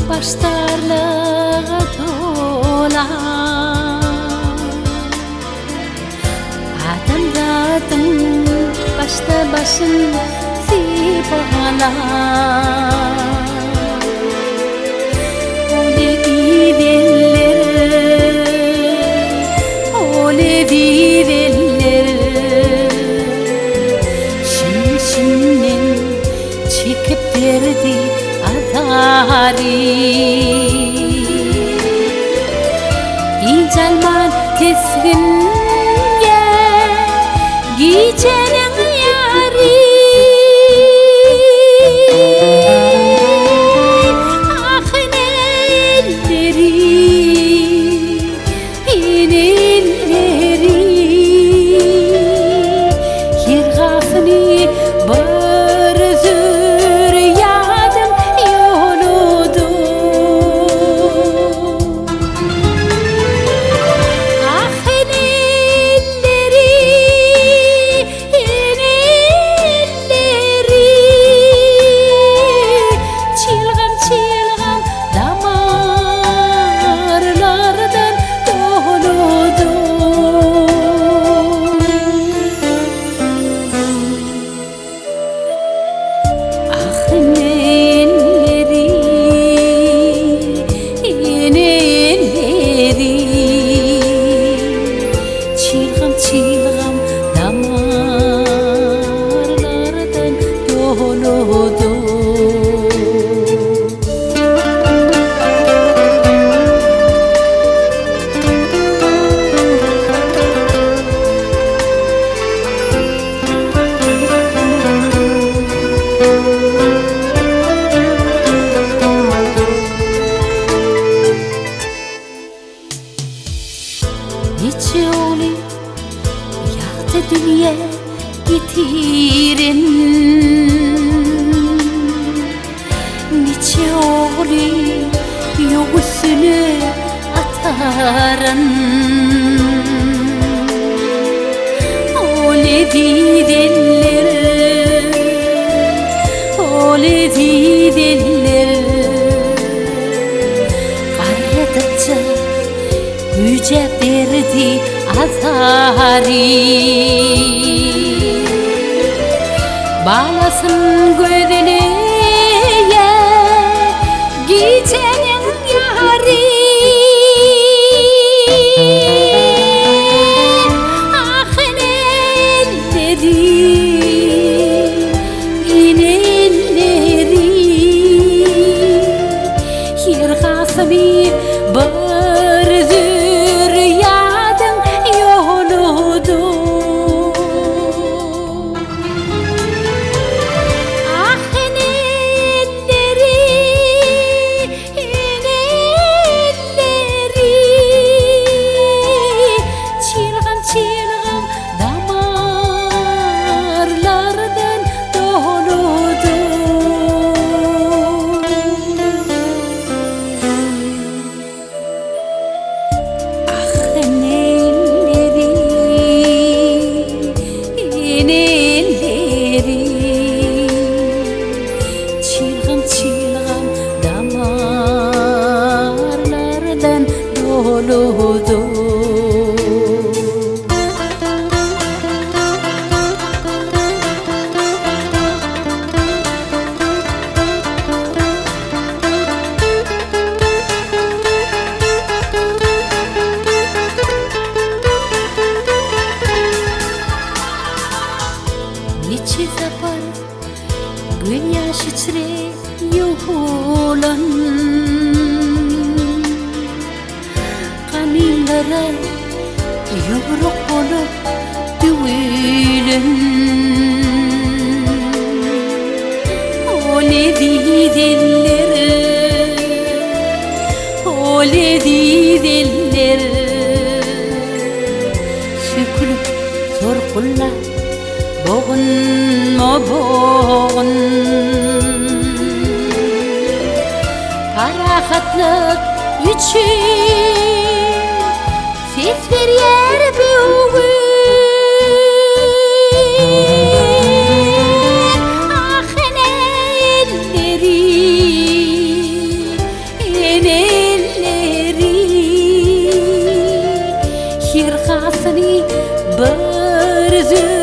Başlarlığa dolan Adamların başta başın zibala Ole viveller Şimdinin çıkıp verdi Azari İcalman keskin ye Gecenin yari Ahın elleri İnelleri Hirgafını barzır yadım yoludu Ahın elleri İnelleri Çılgın çılgın damarlardan doludu Ahın elleri İnelleri Çılgın çılgın damarlardan doludu Niçe oli yaktı dünya getirin Niçe oli yokuşunu atarın Ole viveller Ole viveller Karladıkça Yüce verdi azari Bağlasın göğdeliğe Gecenin yari Ahın elleri İnelleri Hirgafını barzır yadım yoludu Ahın elleri İnelleri Çılgın çılgın damarlardan doludu yere yumruk olup düğülün. Oledi dilleri, oledi dilleri, şükrük torkulla boğun mu boğun. Parahatlık için ses ver yer büyüğün. Ah enelleri, enelleri, hirkasını bırzı